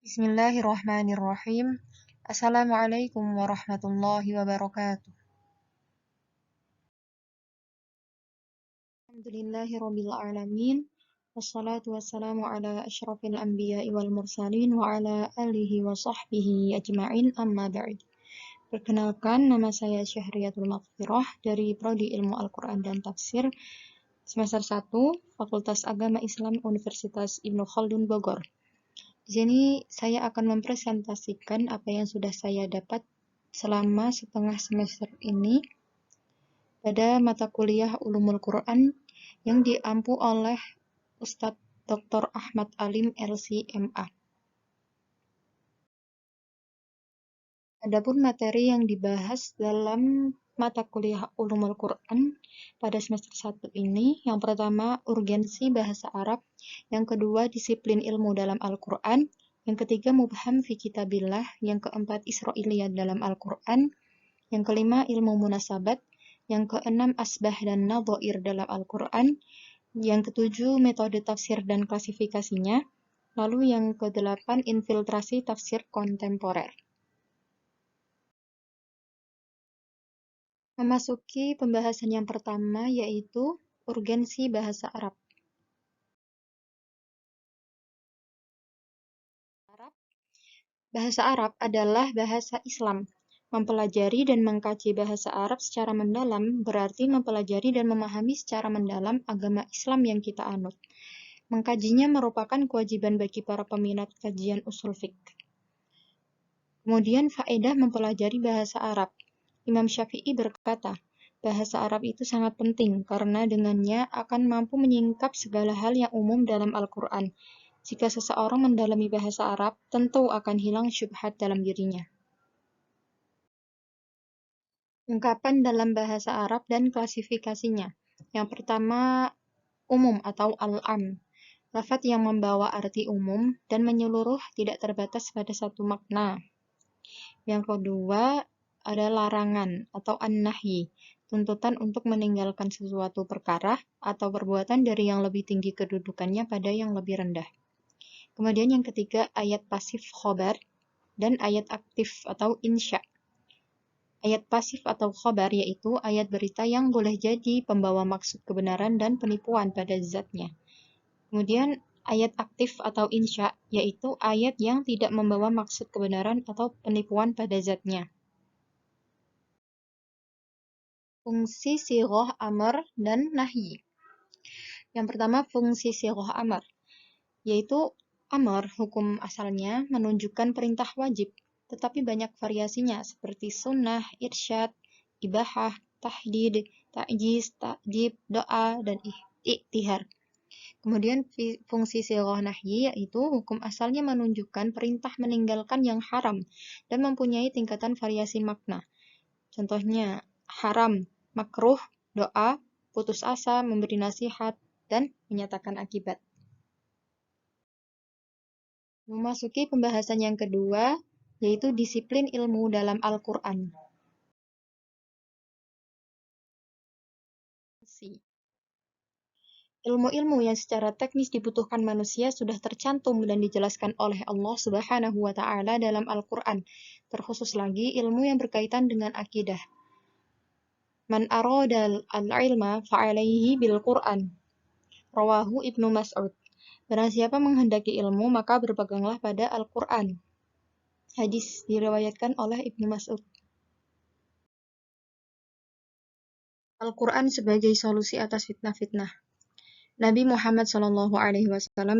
Bismillahirrahmanirrahim. Assalamualaikum warahmatullahi wabarakatuh. Alhamdulillahirabbil alamin. Wassalatu wassalamu ala asyrafil anbiya'i wal mursalin wa ala alihi wa sahbihi ajma'in amma ba'd. Perkenalkan, nama saya Syahriyatul Maghfirah dari Prodi Ilmu Al-Quran dan Tafsir semester 1, Fakultas Agama Islam Universitas Ibnu Khaldun Bogor. Di sini saya akan mempresentasikan apa yang sudah saya dapat selama setengah semester ini pada mata kuliah Ulumul Quran yang diampu oleh Ustadz Dr. Ahmad Alim LC.MA. Adapun materi yang dibahas dalam mata kuliah Ulumul Quran pada semester 1 ini, yang pertama urgensi bahasa Arab, yang kedua disiplin ilmu dalam Al-Quran, yang ketiga mubham fi kitabillah, yang keempat Israiliyat dalam Al-Quran, yang kelima ilmu munasabat, yang keenam asbah dan nadhair dalam Al-Quran, yang ketujuh metode tafsir dan klasifikasinya, lalu yang kedelapan infiltrasi tafsir kontemporer. Memasuki pembahasan yang pertama, yaitu urgensi bahasa Arab. Bahasa Arab adalah bahasa Islam. Mempelajari dan mengkaji bahasa Arab secara mendalam berarti mempelajari dan memahami secara mendalam agama Islam yang kita anut. Mengkajinya merupakan kewajiban bagi para peminat kajian usul fiqh. Kemudian faedah mempelajari bahasa Arab. Imam Syafi'i berkata, bahasa Arab itu sangat penting karena dengannya akan mampu menyingkap segala hal yang umum dalam Al-Quran. Jika seseorang mendalami bahasa Arab, tentu akan hilang syubhat dalam dirinya. Ungkapan dalam bahasa Arab dan klasifikasinya. Yang pertama, umum atau al-am. Lafadz yang membawa arti umum dan menyeluruh tidak terbatas pada satu makna. Yang kedua, ada larangan atau an-nahyi, tuntutan untuk meninggalkan sesuatu perkara atau perbuatan dari yang lebih tinggi kedudukannya pada yang lebih rendah. Kemudian yang ketiga, ayat pasif khobar dan ayat aktif atau insya. Ayat pasif atau khobar yaitu ayat berita yang boleh jadi pembawa maksud kebenaran dan penipuan pada zatnya. Kemudian ayat aktif atau insya yaitu ayat yang tidak membawa maksud kebenaran atau penipuan pada zatnya. Fungsi sighah amr dan nahyi. Yang pertama fungsi sighah amr, yaitu amr hukum asalnya menunjukkan perintah wajib, tetapi banyak variasinya seperti sunnah, irsyad, ibahah, tahdid, ta'jiz, ta'jib, doa, dan iktihar. Kemudian fungsi sighah nahyi yaitu hukum asalnya menunjukkan perintah meninggalkan yang haram dan mempunyai tingkatan variasi makna. Contohnya haram, makruh, doa, putus asa, memberi nasihat, dan menyatakan akibat. Memasuki pembahasan yang kedua, yaitu disiplin ilmu dalam Al-Quran. Ilmu-ilmu yang secara teknis dibutuhkan manusia sudah tercantum dan dijelaskan oleh Allah Subhanahu wa Ta'ala dalam Al-Quran, terkhusus lagi ilmu yang berkaitan dengan akidah. Man arada al-ilma fa'alaihi bil-Quran. Rawahu Ibnu Mas'ud. Barang siapa menghendaki ilmu, maka berpeganglah pada Al-Quran. Hadis diriwayatkan oleh Ibnu Mas'ud. Al-Quran sebagai solusi atas fitnah-fitnah. Nabi Muhammad SAW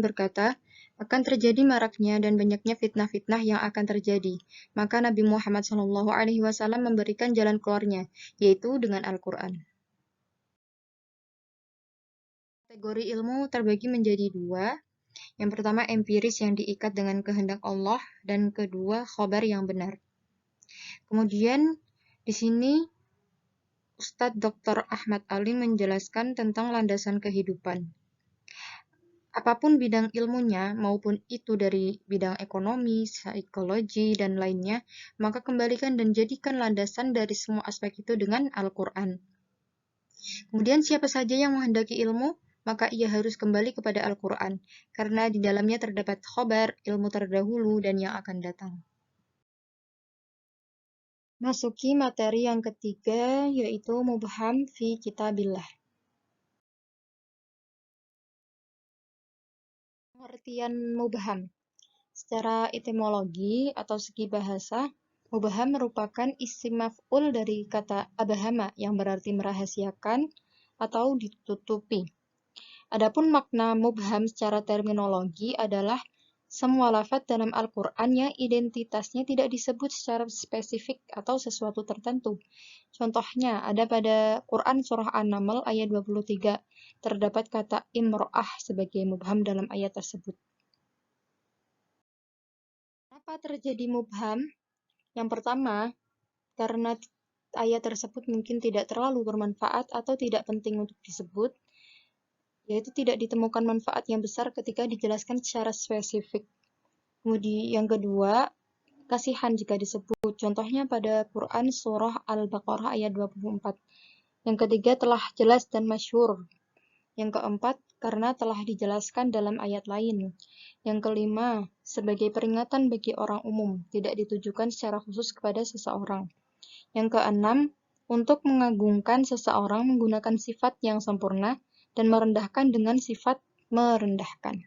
berkata, akan terjadi maraknya dan banyaknya fitnah-fitnah yang akan terjadi. Maka Nabi Muhammad SAW memberikan jalan keluarnya, yaitu dengan Al-Quran. Kategori ilmu terbagi menjadi dua. Yang pertama empiris yang diikat dengan kehendak Allah, dan kedua khobar yang benar. Kemudian di sini Ustadz Dr. Ahmad Alim menjelaskan tentang landasan kehidupan. Apapun bidang ilmunya, maupun itu dari bidang ekonomi, psikologi, dan lainnya, maka kembalikan dan jadikan landasan dari semua aspek itu dengan Al-Quran. Kemudian siapa saja yang menghendaki ilmu, maka ia harus kembali kepada Al-Quran, karena di dalamnya terdapat khobar, ilmu terdahulu, dan yang akan datang. Masuki materi yang ketiga, yaitu mubham fi kitabillah. Pengertian mubham. Secara etimologi atau segi bahasa, mubham merupakan isim maf'ul dari kata abhama yang berarti merahasiakan atau ditutupi. Adapun makna mubham secara terminologi adalah semua lafaz dalam Al-Quran yang identitasnya tidak disebut secara spesifik atau sesuatu tertentu. Contohnya, ada pada Quran Surah An-Naml ayat 23, terdapat kata imro'ah sebagai mubham dalam ayat tersebut. Kenapa terjadi mubham? Yang pertama, karena ayat tersebut mungkin tidak terlalu bermanfaat atau tidak penting untuk disebut, yaitu tidak ditemukan manfaat yang besar ketika dijelaskan secara spesifik. Kemudian yang kedua, kasihan jika disebut. Contohnya pada Quran Surah Al-Baqarah ayat 24. Yang ketiga, telah jelas dan masyhur. Yang keempat, karena telah dijelaskan dalam ayat lain. Yang kelima, sebagai peringatan bagi orang umum, tidak ditujukan secara khusus kepada seseorang. Yang keenam, untuk mengagungkan seseorang menggunakan sifat yang sempurna dan merendahkan dengan sifat merendahkan.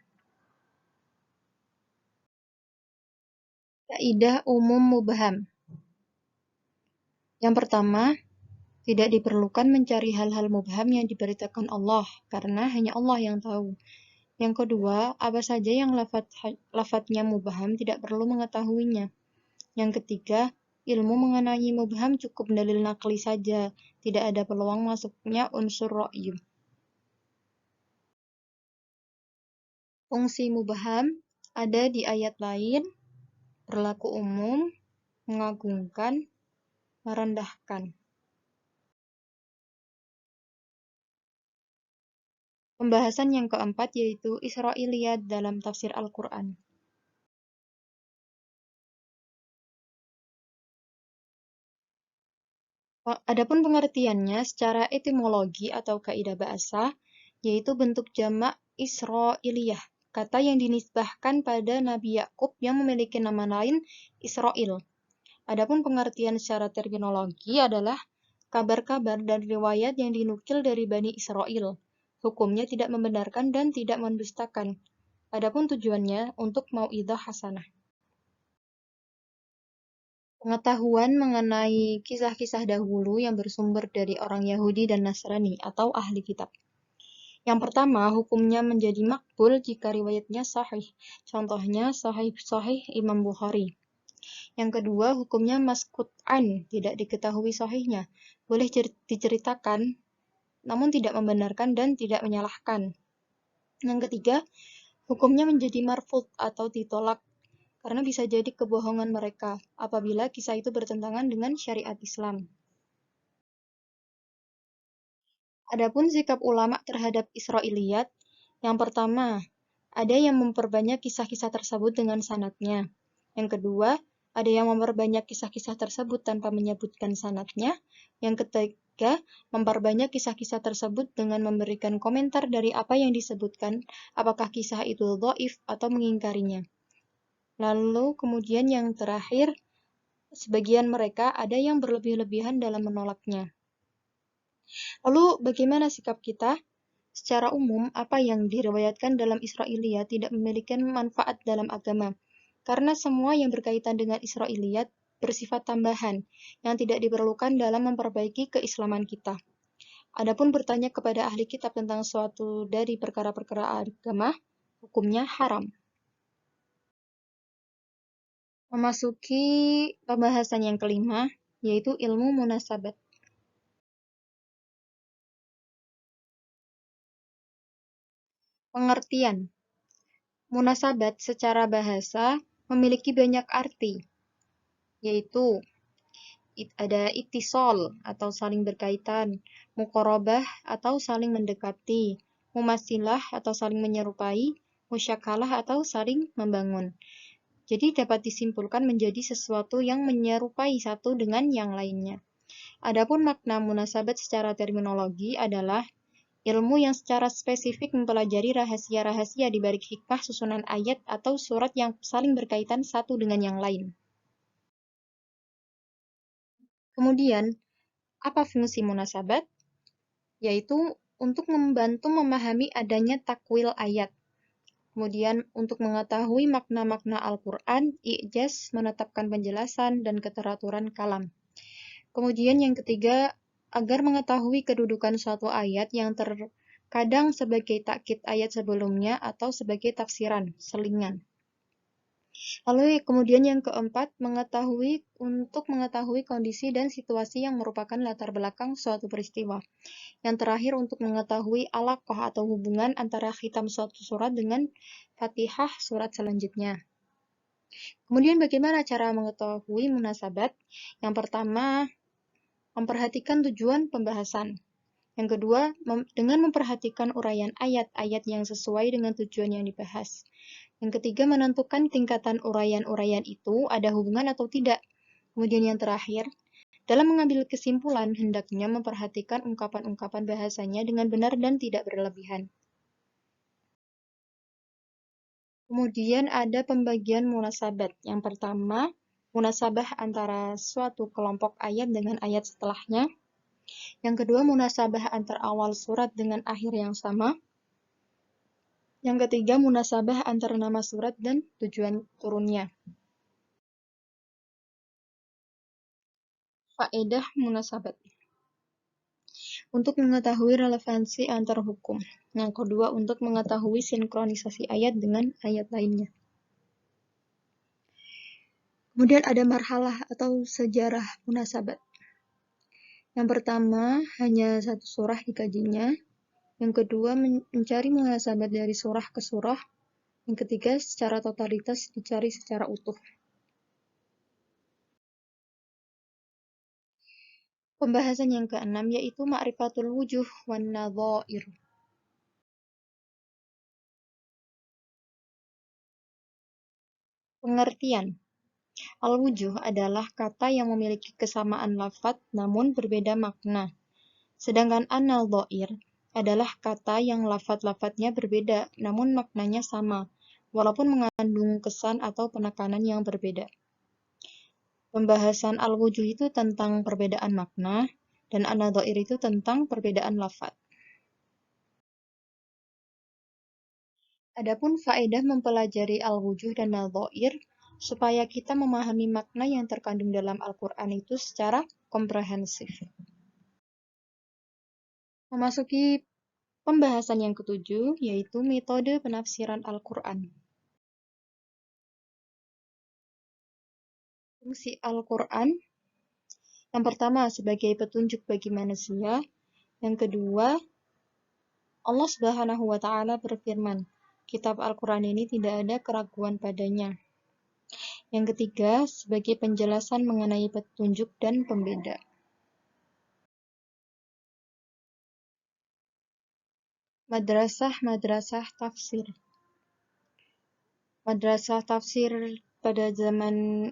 Kaidah umum mubham. Yang pertama, tidak diperlukan mencari hal-hal mubham yang diberitakan Allah, karena hanya Allah yang tahu. Yang kedua, apa saja yang lafadznya mubham tidak perlu mengetahuinya. Yang ketiga, ilmu mengenai mubham cukup dalil nakli saja, tidak ada peluang masuknya unsur ra'yu. Fungsi mubham ada di ayat lain, berlaku umum, mengagungkan, merendahkan. Pembahasan yang keempat yaitu Israiliyat dalam tafsir Al-Quran. Adapun pengertiannya secara etimologi atau kaidah bahasa, yaitu bentuk jamak Israiliyah, kata yang dinisbahkan pada Nabi Yakub yang memiliki nama lain Israil. Adapun pengertian secara terminologi adalah kabar-kabar dan riwayat yang dinukil dari Bani Israel. Hukumnya tidak membenarkan dan tidak mendustakan. Adapun tujuannya untuk mau'idhah hasanah. Pengetahuan mengenai kisah-kisah dahulu yang bersumber dari orang Yahudi dan Nasrani atau ahli kitab. Yang pertama, hukumnya menjadi makbul jika riwayatnya sahih. Contohnya sahih Imam Bukhari. Yang kedua, hukumnya maskut'an, tidak diketahui sahihnya. Boleh diceritakan, namun tidak membenarkan dan tidak menyalahkan. Yang ketiga, hukumnya menjadi marfud atau ditolak, karena bisa jadi kebohongan mereka apabila kisah itu bertentangan dengan syariat Islam. Adapun sikap ulama terhadap Israiliyat, yang pertama, ada yang memperbanyak kisah-kisah tersebut dengan sanadnya. Yang kedua, ada yang memperbanyak kisah-kisah tersebut tanpa menyebutkan sanadnya. Yang ketiga, memperbanyak kisah-kisah tersebut dengan memberikan komentar dari apa yang disebutkan, apakah kisah itu dhaif atau mengingkarinya. Lalu kemudian yang terakhir, sebagian mereka ada yang berlebih-lebihan dalam menolaknya. Lalu bagaimana sikap kita? Secara umum, apa yang diriwayatkan dalam Israiliyat tidak memiliki manfaat dalam agama, karena semua yang berkaitan dengan Israiliyat bersifat tambahan, yang tidak diperlukan dalam memperbaiki keislaman kita. Adapun bertanya kepada ahli kitab tentang suatu dari perkara-perkara agama, hukumnya haram. Memasuki pembahasan yang kelima, yaitu ilmu munasabat. Pengertian. Munasabat secara bahasa memiliki banyak arti, yaitu ada ittisal atau saling berkaitan, muqarabah atau saling mendekati, mumatsilah atau saling menyerupai, musyakalah atau saling membangun. Jadi dapat disimpulkan menjadi sesuatu yang menyerupai satu dengan yang lainnya. Adapun makna munasabat secara terminologi adalah ilmu yang secara spesifik mempelajari rahasia-rahasia di balik hikmah susunan ayat atau surat yang saling berkaitan satu dengan yang lain. Kemudian, apa fungsi munasabat? Yaitu untuk membantu memahami adanya takwil ayat. Kemudian, untuk mengetahui makna-makna Al-Quran, i'jaz, menetapkan penjelasan, dan keteraturan kalam. Kemudian yang ketiga, agar mengetahui kedudukan suatu ayat yang terkadang sebagai takkid ayat sebelumnya atau sebagai tafsiran, selingan. Lalu kemudian yang keempat, untuk mengetahui kondisi dan situasi yang merupakan latar belakang suatu peristiwa. Yang terakhir, untuk mengetahui alaqah atau hubungan antara khitam suatu surat dengan Fatihah surat selanjutnya. Kemudian bagaimana cara mengetahui munasabat? Yang pertama, memperhatikan tujuan pembahasan. Yang kedua, dengan memperhatikan uraian ayat-ayat yang sesuai dengan tujuan yang dibahas. Yang ketiga, menentukan tingkatan uraian-uraian itu ada hubungan atau tidak. Kemudian yang terakhir, dalam mengambil kesimpulan, hendaknya memperhatikan ungkapan-ungkapan bahasanya dengan benar dan tidak berlebihan. Kemudian ada pembagian munasabat. Yang pertama, munasabah antara suatu kelompok ayat dengan ayat setelahnya. Yang kedua, munasabah antar awal surat dengan akhir yang sama. Yang ketiga, munasabah antara nama surat dan tujuan turunnya. Faedah munasabat. Untuk mengetahui relevansi antar hukum. Yang kedua, untuk mengetahui sinkronisasi ayat dengan ayat lainnya. Kemudian ada marhalah atau sejarah munasabat. Yang pertama, hanya satu surah dikajinya. Yang kedua, mencari munasabat dari surah ke surah. Yang ketiga, secara totalitas dicari secara utuh. Pembahasan yang keenam yaitu ma'rifatul wujuh wan nadhair. Pengertian. Al-wujuh adalah kata yang memiliki kesamaan lafadz namun berbeda makna. Sedangkan an-nadhair adalah kata yang lafadz-lafadznya berbeda namun maknanya sama, walaupun mengandung kesan atau penekanan yang berbeda. Pembahasan al-wujuh itu tentang perbedaan makna, dan an-nadhair itu tentang perbedaan lafadz. Adapun faedah mempelajari al-wujuh dan nadhair, supaya kita memahami makna yang terkandung dalam Al-Quran itu secara komprehensif. Memasuki pembahasan yang ketujuh, yaitu metode penafsiran Al-Quran. Fungsi Al-Quran, yang pertama sebagai petunjuk bagi manusia, yang kedua, Allah Subhanahu wa Ta'ala berfirman, kitab Al-Quran ini tidak ada keraguan padanya. Yang ketiga, sebagai penjelasan mengenai petunjuk dan pembeda. Madrasah tafsir. Madrasah tafsir pada zaman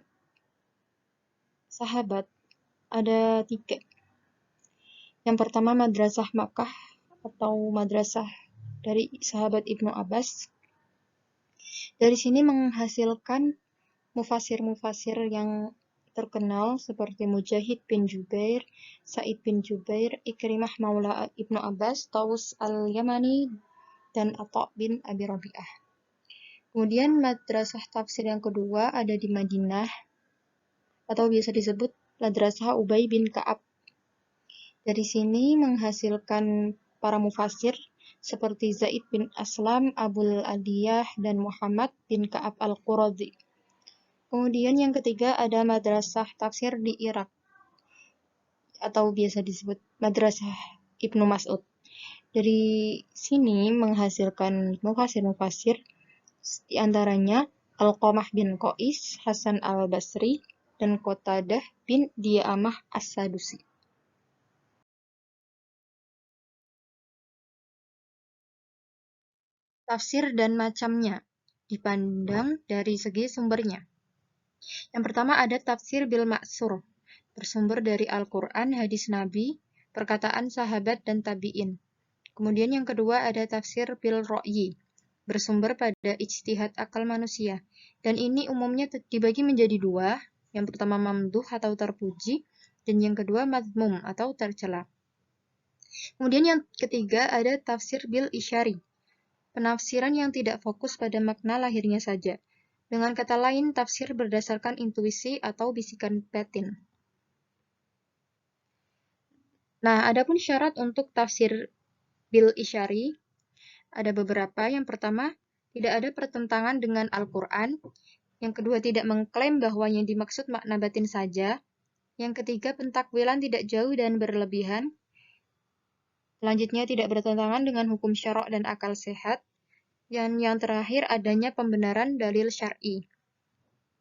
sahabat ada 3. Yang pertama, Madrasah Makkah atau madrasah dari sahabat Ibnu Abbas. Dari sini menghasilkan mufasir-mufasir yang terkenal seperti Mujahid bin Jubair, Sa'id bin Jubair, Ikrimah Maula Ibnu Abbas, Taus al-Yamani, dan Atha bin Abi Rabi'ah. Kemudian madrasah tafsir yang kedua ada di Madinah, atau biasa disebut Madrasah Ubay bin Ka'ab. Dari sini menghasilkan para mufasir seperti Zaid bin Aslam, Abul Adiyah, dan Muhammad bin Ka'ab al-Quradhi. Kemudian yang ketiga ada madrasah tafsir di Irak, atau biasa disebut Madrasah Ibnu Mas'ud. Dari sini menghasilkan mufasir-mufasir, di antaranya Alqamah bin Qais, Hasan al-Basri, dan Qatadah bin Di'amah as-Sadusi. Tafsir dan macamnya dipandang dari segi sumbernya. Yang pertama ada tafsir bil ma'sur, bersumber dari Al-Quran, hadis Nabi, perkataan sahabat dan tabi'in. Kemudian yang kedua ada tafsir bil ra'yi, bersumber pada ijtihad akal manusia. Dan ini umumnya dibagi menjadi dua. Yang pertama mamduh atau terpuji, dan yang kedua madmum atau tercela. Kemudian yang ketiga ada tafsir bil isyari, penafsiran yang tidak fokus pada makna lahirnya saja. Dengan kata lain, tafsir berdasarkan intuisi atau bisikan batin. Nah, adapun syarat untuk tafsir bil isyari ada beberapa. Yang pertama, tidak ada pertentangan dengan Al-Quran. Yang kedua, tidak mengklaim bahwa yang dimaksud makna batin saja. Yang ketiga, pentakwilan tidak jauh dan berlebihan. Selanjutnya, tidak bertentangan dengan hukum syara' dan akal sehat. Dan yang terakhir, adanya pembenaran dalil syar'i.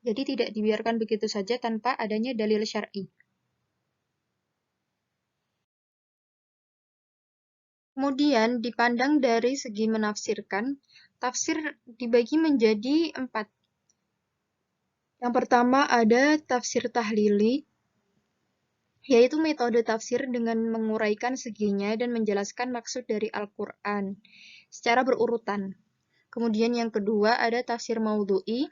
Jadi tidak dibiarkan begitu saja tanpa adanya dalil syar'i. Kemudian, dipandang dari segi menafsirkan, tafsir dibagi menjadi 4. Yang pertama ada tafsir tahlili, yaitu metode tafsir dengan menguraikan seginya dan menjelaskan maksud dari Al-Quran secara berurutan. Kemudian yang kedua ada tafsir maudhu'i,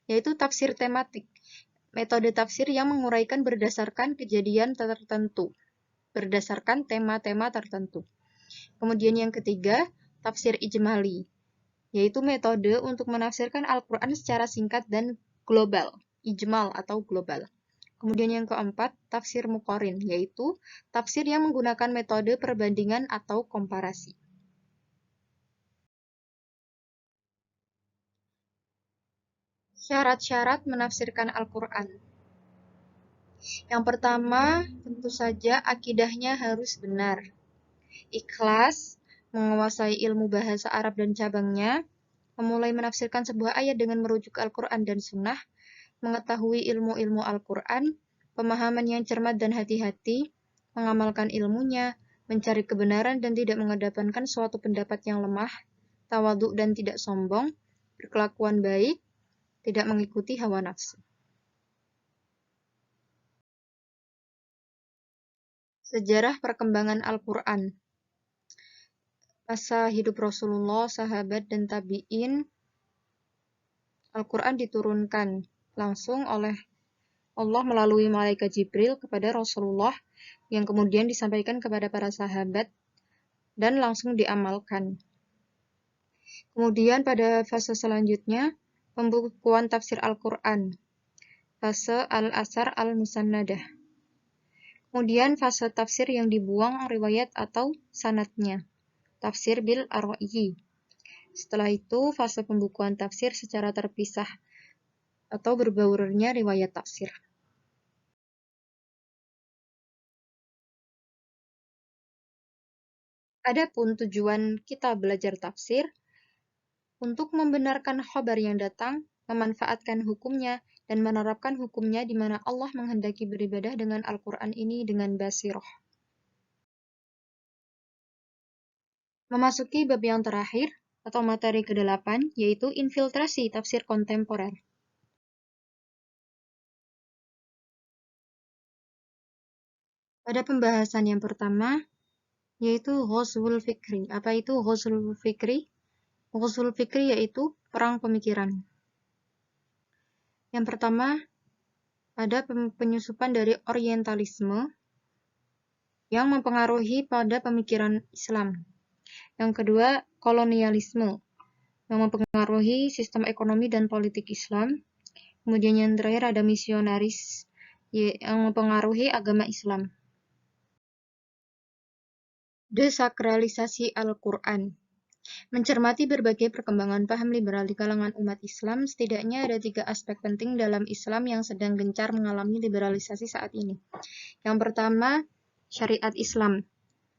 yaitu tafsir tematik, metode tafsir yang menguraikan berdasarkan kejadian tertentu, berdasarkan tema-tema tertentu. Kemudian yang ketiga, tafsir ijmali, yaitu metode untuk menafsirkan Al-Quran secara singkat dan global, ijmal atau global. Kemudian yang keempat, tafsir muqarin, yaitu tafsir yang menggunakan metode perbandingan atau komparasi. Syarat-syarat menafsirkan Al-Quran. Yang pertama, tentu saja akidahnya harus benar. Ikhlas, menguasai ilmu bahasa Arab dan cabangnya, memulai menafsirkan sebuah ayat dengan merujuk Al-Quran dan Sunnah, mengetahui ilmu-ilmu Al-Quran, pemahaman yang cermat dan hati-hati, mengamalkan ilmunya, mencari kebenaran dan tidak mengedepankan suatu pendapat yang lemah, tawadhu dan tidak sombong, berkelakuan baik, tidak mengikuti hawa nafsu. Sejarah perkembangan Al-Quran. Masa hidup Rasulullah, sahabat, dan tabi'in, Al-Quran diturunkan langsung oleh Allah melalui malaikat Jibril kepada Rasulullah, yang kemudian disampaikan kepada para sahabat dan langsung diamalkan. Kemudian pada fase selanjutnya, pembukuan tafsir Al-Quran, fase Al-Asar Al-Musannadah. Kemudian fase tafsir yang dibuang riwayat atau sanadnya, tafsir bil ar-ra'yi. Setelah itu, fase pembukuan tafsir secara terpisah atau berbaurnya riwayat tafsir. Adapun tujuan kita belajar tafsir untuk membenarkan khabar yang datang, memanfaatkan hukumnya, dan menerapkan hukumnya di mana Allah menghendaki beribadah dengan Al-Quran ini dengan basiroh. Memasuki bab yang terakhir, atau materi ke-8, yaitu infiltrasi tafsir kontemporer. Pada pembahasan yang pertama, yaitu Ghazwul Fikri. Apa itu Ghazwul Fikri? Ghazwul Fikri yaitu perang pemikiran. Yang pertama, ada penyusupan dari orientalisme yang mempengaruhi pada pemikiran Islam. Yang kedua, kolonialisme yang mempengaruhi sistem ekonomi dan politik Islam. Kemudian yang terakhir ada misionaris yang mempengaruhi agama Islam. Desakralisasi Al-Quran. Mencermati berbagai perkembangan paham liberal di kalangan umat Islam, setidaknya ada 3 aspek penting dalam Islam yang sedang gencar mengalami liberalisasi saat ini. Yang pertama, syariat Islam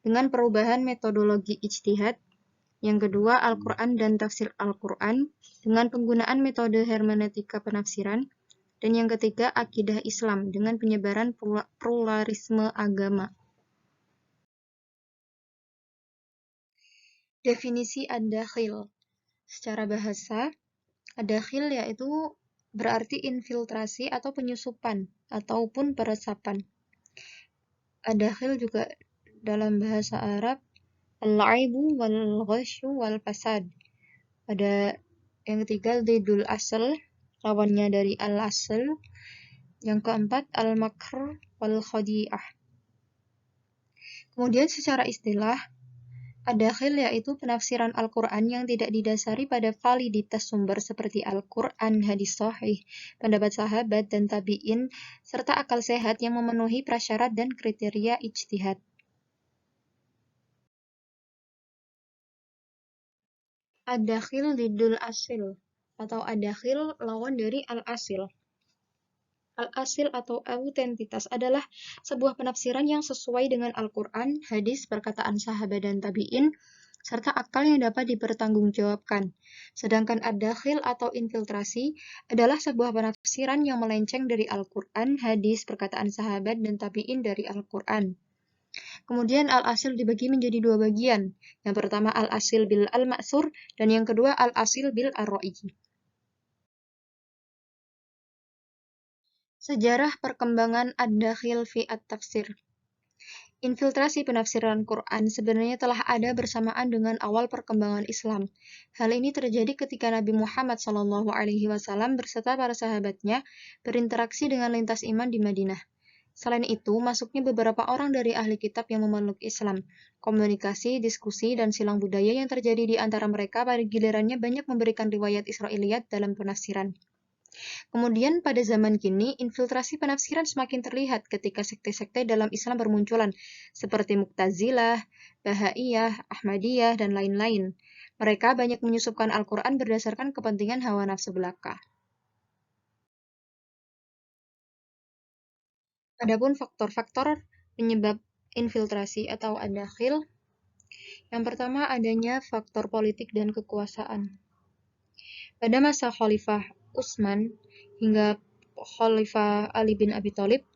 dengan perubahan metodologi ijtihad. Yang kedua, Al-Quran dan tafsir Al-Quran dengan penggunaan metode hermeneutika penafsiran. Dan yang ketiga, akidah Islam dengan penyebaran pluralisme agama. Definisi ad-dakhil. Secara bahasa, ad-dakhil yaitu berarti infiltrasi atau penyusupan ataupun peresapan. Ad-dakhil juga dalam bahasa Arab al-aibu wal ghasyu wal fasad. Ada yang ketiga didul asal, lawannya dari al-asal. Yang keempat al-makr wal khadi'ah. Kemudian secara istilah, ad-dakhil yaitu penafsiran Al-Quran yang tidak didasari pada validitas sumber seperti Al-Quran, hadis sahih, pendapat sahabat dan tabi'in, serta akal sehat yang memenuhi prasyarat dan kriteria ijtihad. Ad-dakhil didul asil, atau ad-dakhil lawan dari al-asil. Al-asil atau autentitas adalah sebuah penafsiran yang sesuai dengan Al-Quran, hadis, perkataan sahabat dan tabi'in, serta akal yang dapat dipertanggungjawabkan. Sedangkan ad-dakhil atau infiltrasi adalah sebuah penafsiran yang melenceng dari Al-Quran, hadis, perkataan sahabat dan tabi'in dari Al-Quran. Kemudian al-asil dibagi menjadi dua bagian. Yang pertama al-asil bil al-ma'thur dan yang kedua al-asil bil ar-ra'i. Sejarah perkembangan ad-dakhil fi at-tafsir. Infiltrasi penafsiran Quran sebenarnya telah ada bersamaan dengan awal perkembangan Islam. Hal ini terjadi ketika Nabi Muhammad SAW berserta para sahabatnya berinteraksi dengan lintas iman di Madinah. Selain itu, masuknya beberapa orang dari ahli kitab yang memeluk Islam. Komunikasi, diskusi, dan silang budaya yang terjadi di antara mereka pada gilirannya banyak memberikan riwayat Israiliyat dalam penafsiran. Kemudian pada zaman kini, infiltrasi penafsiran semakin terlihat ketika sekte-sekte dalam Islam bermunculan, seperti Mu'tazilah, Bahaiyah, Ahmadiyah, dan lain-lain. Mereka banyak menyusupkan Al-Quran berdasarkan kepentingan hawa nafsu belaka. Adapun faktor-faktor penyebab infiltrasi atau ad-dakhil, yang pertama adanya faktor politik dan kekuasaan. Pada masa Khalifah Utsman hingga Khalifah Ali bin Abi Thalib,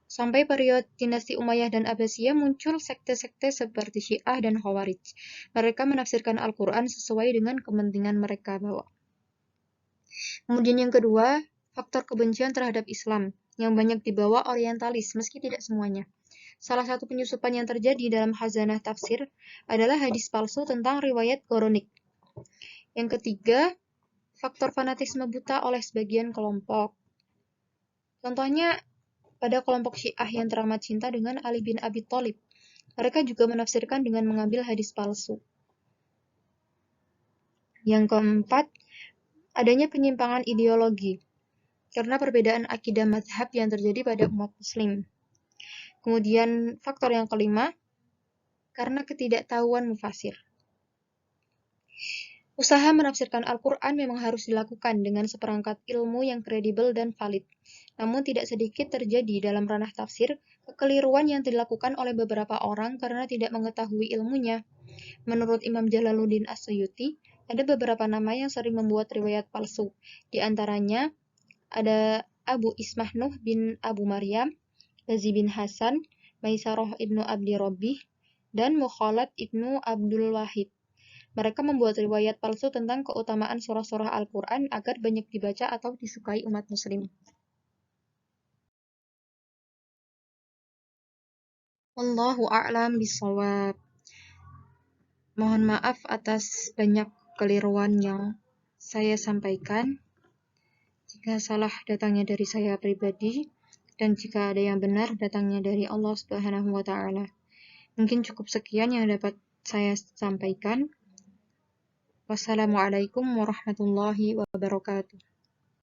sampai periode dinasti Umayyah dan Abbasiyah muncul sekte-sekte seperti Syiah dan Khawarij. Mereka menafsirkan Al-Quran sesuai dengan kepentingan mereka bawa. Kemudian yang kedua, faktor kebencian terhadap Islam, yang banyak dibawa orientalis, meski tidak semuanya. Salah satu penyusupan yang terjadi dalam khazanah tafsir adalah hadis palsu tentang riwayat Quranik. Yang ketiga, faktor fanatisme buta oleh sebagian kelompok. Contohnya, pada kelompok Syiah yang teramat cinta dengan Ali bin Abi Thalib. Mereka juga menafsirkan dengan mengambil hadis palsu. Yang keempat, adanya penyimpangan ideologi karena perbedaan akidah mazhab yang terjadi pada umat muslim. Kemudian faktor yang kelima, karena ketidaktahuan mufasir. Usaha menafsirkan Al-Quran memang harus dilakukan dengan seperangkat ilmu yang kredibel dan valid. Namun tidak sedikit terjadi dalam ranah tafsir kekeliruan yang dilakukan oleh beberapa orang karena tidak mengetahui ilmunya. Menurut Imam Jalaluddin As-Suyuti, ada beberapa nama yang sering membuat riwayat palsu. Di antaranya ada Abu Ismah Nuh bin Abu Maryam, Lazi bin Hasan, Maisarah ibnu Abdi Rabbih, dan Mukhalad ibnu Abdul Wahid. Mereka membuat riwayat palsu tentang keutamaan surah-surah Al-Quran agar banyak dibaca atau disukai umat muslim. Wallahu a'lam bishawab. Mohon maaf atas banyak keliruan yang saya sampaikan. Jika salah datangnya dari saya pribadi, dan jika ada yang benar datangnya dari Allah Subhanahu wa Ta'ala. Mungkin cukup sekian yang dapat saya sampaikan. Wassalamualaikum warahmatullahi wabarakatuh.